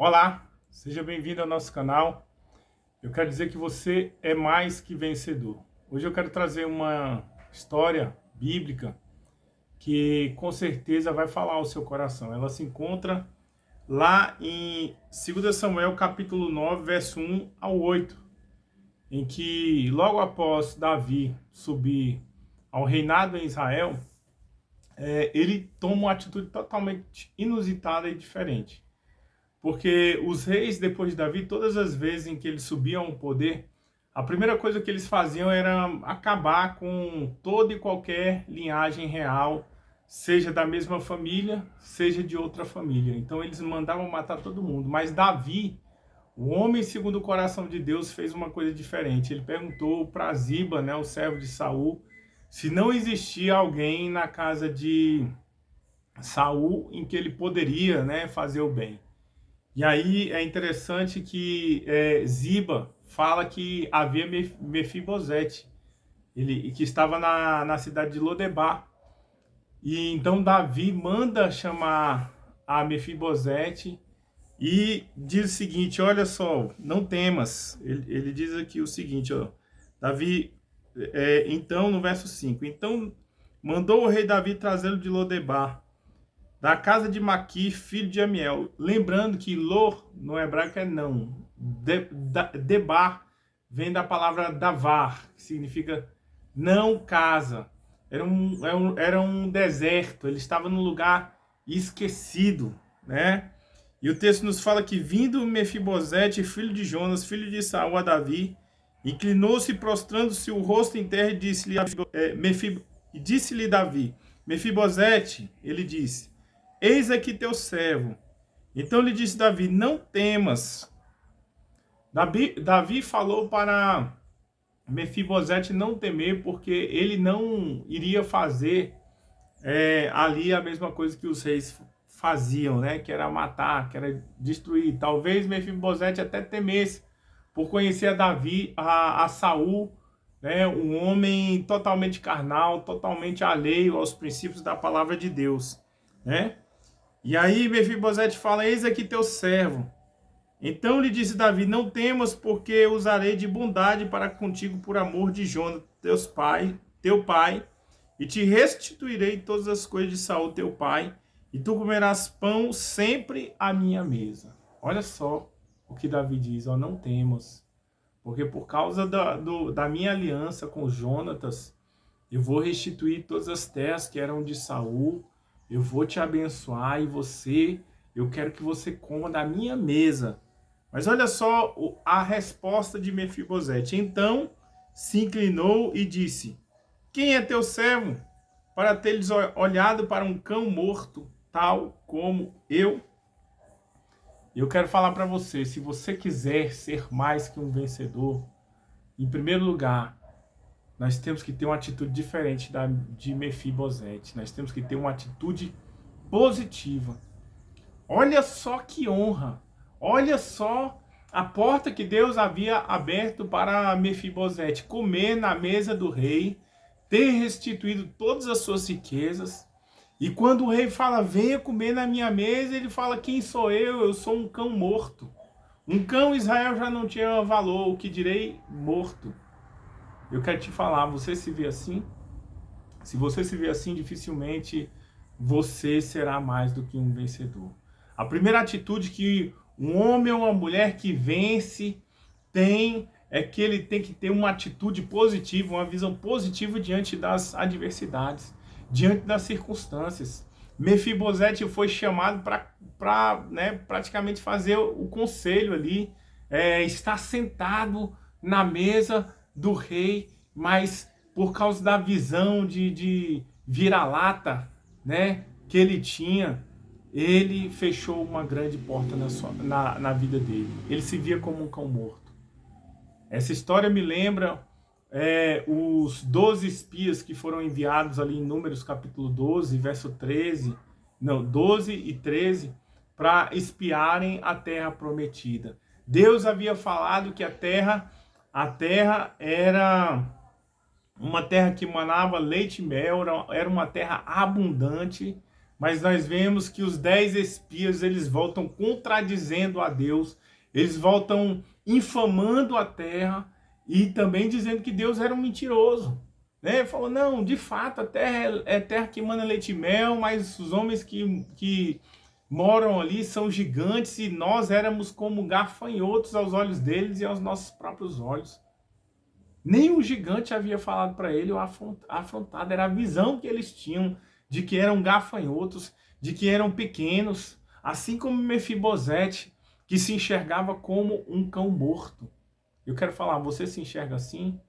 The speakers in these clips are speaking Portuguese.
Olá, seja bem-vindo ao nosso canal. Eu quero dizer que você é mais que vencedor. Hoje eu quero trazer uma história bíblica que com certeza vai falar ao seu coração. Ela se encontra lá em 2 Samuel capítulo 9, verso 1 ao 8, em que logo após Davi subir ao reinado em Israel, ele toma uma atitude totalmente inusitada e diferente. Porque os reis, depois de Davi, todas as vezes em que eles subiam ao poder, a primeira coisa que eles faziam era acabar com toda e qualquer linhagem real, seja da mesma família, seja de outra família. Então eles mandavam matar todo mundo. Mas Davi, o homem segundo o coração de Deus, fez uma coisa diferente. Ele perguntou para Ziba, né, o servo de Saul, se não existia alguém na casa de Saul em que ele poderia, né, fazer o bem. E aí é interessante que Ziba fala que havia Mefibosete, ele que estava na cidade de Lodebar. E então Davi manda chamar a Mefibosete e diz o seguinte: olha só, não temas. Ele diz aqui o seguinte, ó, Davi, então no verso 5, então mandou o rei Davi trazê-lo de Lodebar, da casa de Maqui, filho de Amiel. Lembrando que Lor, no hebraico, é não. Debar vem da palavra davar, que significa não casa. Era um deserto, ele estava num lugar esquecido, né? E o texto nos fala que, vindo Mefibosete, filho de Jonas, filho de Saul, a Davi, inclinou-se, prostrando-se o rosto em terra, e disse-lhe Davi, Mefibosete, ele disse, eis aqui teu servo. Então lhe disse Davi, não temas. Davi falou para Mefibosete não temer, porque ele não iria fazer ali a mesma coisa que os reis faziam, né? Que era matar, que era destruir. Talvez Mefibosete até temesse, por conhecer a Davi, a Saul, né? Um homem totalmente carnal, totalmente alheio aos princípios da palavra de Deus, né? E aí Mefibosete fala, eis aqui teu servo. Então lhe disse Davi, não temas, porque usarei de bondade para contigo por amor de Jonas, teu pai, e te restituirei todas as coisas de Saul, teu pai, e tu comerás pão sempre à minha mesa. Olha só o que Davi diz, ó, não temas, porque por causa da minha aliança com Jonatas, eu vou restituir todas as terras que eram de Saul, eu vou te abençoar eu quero que você coma da minha mesa. Mas olha só a resposta de Mefibosete. Então se inclinou e disse, quem é teu servo para teres olhado para um cão morto, tal como eu? Eu quero falar para você, se você quiser ser mais que um vencedor, em primeiro lugar, nós temos que ter uma atitude diferente de Mefibosete. Nós temos que ter uma atitude positiva. Olha só que honra. Olha só a porta que Deus havia aberto para Mefibosete comer na mesa do rei, ter restituído todas as suas riquezas. E quando o rei fala, venha comer na minha mesa, ele fala, quem sou eu? Eu sou um cão morto. Um cão Israel já não tinha valor, o que direi morto. Eu quero te falar, você se vê assim? Se você se vê assim, dificilmente você será mais do que um vencedor. A primeira atitude que um homem ou uma mulher que vence tem é que ele tem que ter uma atitude positiva, uma visão positiva diante das adversidades, diante das circunstâncias. Mefibosete foi chamado para praticamente fazer o conselho ali, estar sentado na mesa do rei, mas por causa da visão de vira-lata, né, que ele tinha, ele fechou uma grande porta na vida dele. Ele se via como um cão morto. Essa história me lembra os 12 espias que foram enviados ali em Números capítulo 12, verso 13, não, 12 e 13, para espiarem a terra prometida. Deus havia falado que a terra era uma terra que manava leite e mel, era uma terra abundante, mas nós vemos que os 10 espias, eles voltam contradizendo a Deus, eles voltam infamando a terra e também dizendo que Deus era um mentiroso. Né? Falou, não, de fato, a terra é terra que emana leite e mel, mas os homens que moram ali são gigantes e nós éramos como gafanhotos aos olhos deles e aos nossos próprios olhos. Nem gigante havia falado para ele ou afrontado, era a visão que eles tinham de que eram gafanhotos, de que eram pequenos, assim como Mefibosete, que se enxergava como um cão morto. Eu quero falar, você se enxerga assim?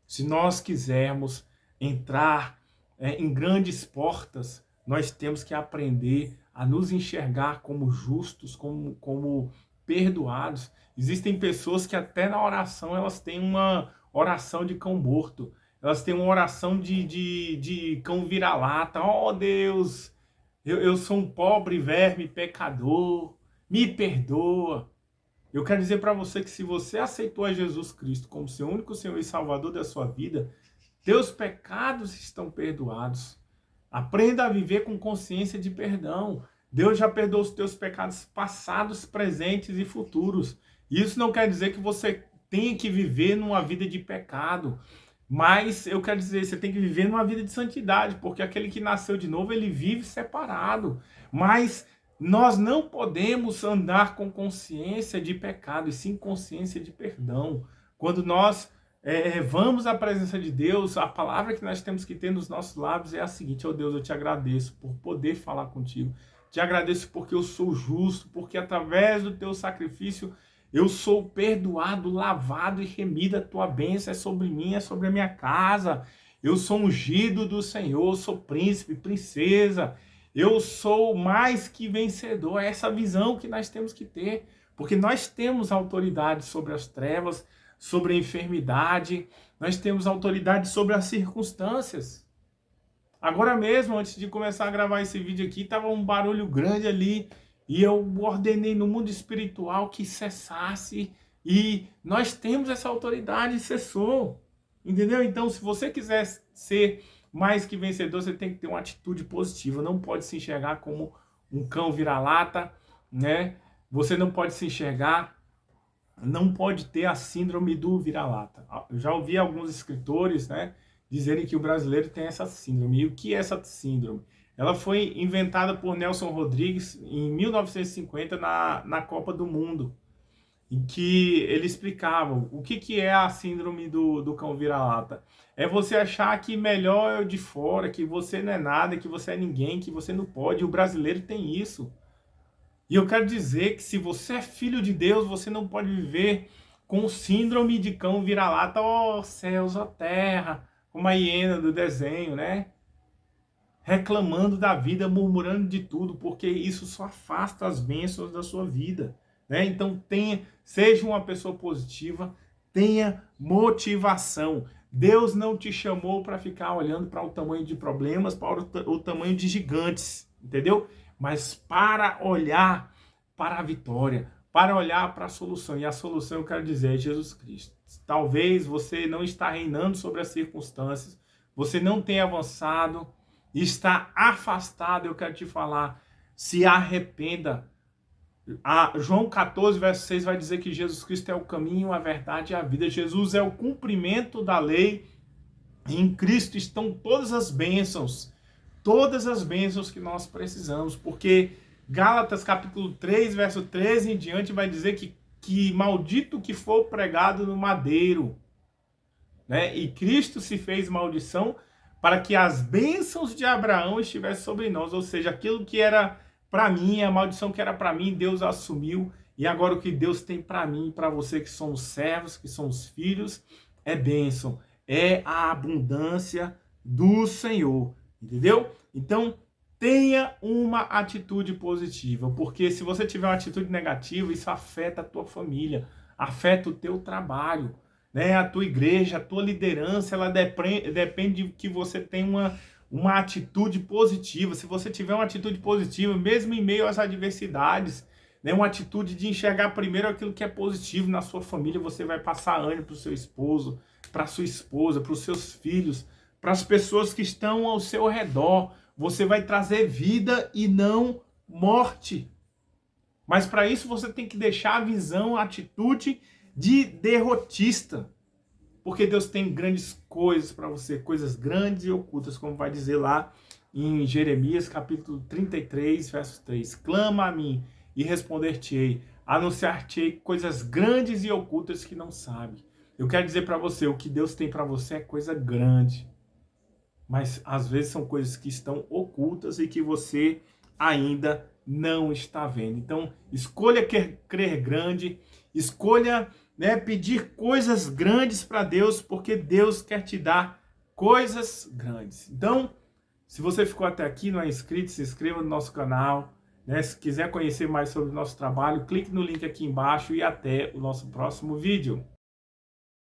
Se nós quisermos entrar em grandes portas, nós temos que aprender a nos enxergar como justos, como perdoados. Existem pessoas que até na oração elas têm uma oração de cão morto. Elas têm uma oração de cão vira-lata. Oh Deus, eu sou um pobre verme pecador, me perdoa. Eu quero dizer para você que se você aceitou a Jesus Cristo como seu único Senhor e Salvador da sua vida, teus pecados estão perdoados. Aprenda a viver com consciência de perdão. Deus já perdoou os teus pecados passados, presentes e futuros. Isso não quer dizer que você tenha que viver numa vida de pecado. Mas eu quero dizer, você tem que viver numa vida de santidade, porque aquele que nasceu de novo, ele vive separado. Mas nós não podemos andar com consciência de pecado, e sim consciência de perdão. Quando nós vamos à presença de Deus, a palavra que nós temos que ter nos nossos lábios é a seguinte: ó Deus, eu te agradeço por poder falar contigo. Te agradeço porque eu sou justo, porque através do teu sacrifício eu sou perdoado, lavado e remido. A tua bênção é sobre mim, é sobre a minha casa. Eu sou ungido do Senhor, sou príncipe, princesa. Eu sou mais que vencedor. É essa visão que nós temos que ter, porque nós temos autoridade sobre as trevas, sobre a enfermidade, nós temos autoridade sobre as circunstâncias. Agora mesmo, antes de começar a gravar esse vídeo aqui, estava um barulho grande ali, e eu ordenei no mundo espiritual que cessasse, e nós temos essa autoridade e cessou. Entendeu? Então, se você quiser ser mais que vencedor, você tem que ter uma atitude positiva. Não pode se enxergar como um cão vira-lata, né? Você não pode se enxergar, não pode ter a síndrome do vira-lata. Eu já ouvi alguns escritores, né, dizerem que o brasileiro tem essa síndrome. E o que é essa síndrome? Ela foi inventada por Nelson Rodrigues em 1950 na Copa do Mundo, em que ele explicava o que é a síndrome do cão vira-lata. É você achar que melhor é o de fora, que você não é nada, que você é ninguém, que você não pode. O brasileiro tem isso. E eu quero dizer que se você é filho de Deus, você não pode viver com síndrome de cão vira-lata, ó céus, ó terra, como a hiena do desenho, né? Reclamando da vida, murmurando de tudo, porque isso só afasta as bênçãos da sua vida. Né? Então seja uma pessoa positiva, tenha motivação. Deus não te chamou para ficar olhando para o tamanho de problemas, para o tamanho de gigantes, entendeu? Mas para olhar para a vitória, para olhar para a solução. E a solução, eu quero dizer, é Jesus Cristo. Talvez você não está reinando sobre as circunstâncias, você não tenha avançado, está afastado. Eu quero te falar, se arrependa. João 14, verso 6 vai dizer que Jesus Cristo é o caminho, a verdade e a vida. Jesus é o cumprimento da lei. Em Cristo estão todas as bênçãos que nós precisamos, porque Gálatas capítulo 3, verso 13 em diante vai dizer que maldito que for pregado no madeiro, né? E Cristo se fez maldição para que as bênçãos de Abraão estivessem sobre nós, ou seja, aquilo que era para mim, a maldição que era para mim, Deus assumiu, e agora o que Deus tem para mim e para você, que somos servos, que somos filhos, é bênção, é a abundância do Senhor, entendeu? Então, tenha uma atitude positiva, porque se você tiver uma atitude negativa, isso afeta a tua família, afeta o teu trabalho, né? A tua igreja, a tua liderança, ela depende de que você tenha uma atitude positiva. Se você tiver uma atitude positiva, mesmo em meio às adversidades, né, uma atitude de enxergar primeiro aquilo que é positivo na sua família, você vai passar ânimo para o seu esposo, para a sua esposa, para os seus filhos, para as pessoas que estão ao seu redor. você vai trazer vida e não morte. Mas para isso você tem que deixar a visão, a atitude de derrotista. Porque Deus tem grandes coisas para você, coisas grandes e ocultas, como vai dizer lá em Jeremias capítulo 33, verso 3. Clama a mim e responder-te-ei, anunciar-te-ei coisas grandes e ocultas que não sabe. Eu quero dizer para você, o que Deus tem para você é coisa grande. Mas às vezes são coisas que estão ocultas e que você ainda não está vendo. Então, escolha crer grande, escolha, né, pedir coisas grandes para Deus, porque Deus quer te dar coisas grandes. Então, se você ficou até aqui, não é inscrito, se inscreva no nosso canal. Né? Se quiser conhecer mais sobre o nosso trabalho, clique no link aqui embaixo e até o nosso próximo vídeo.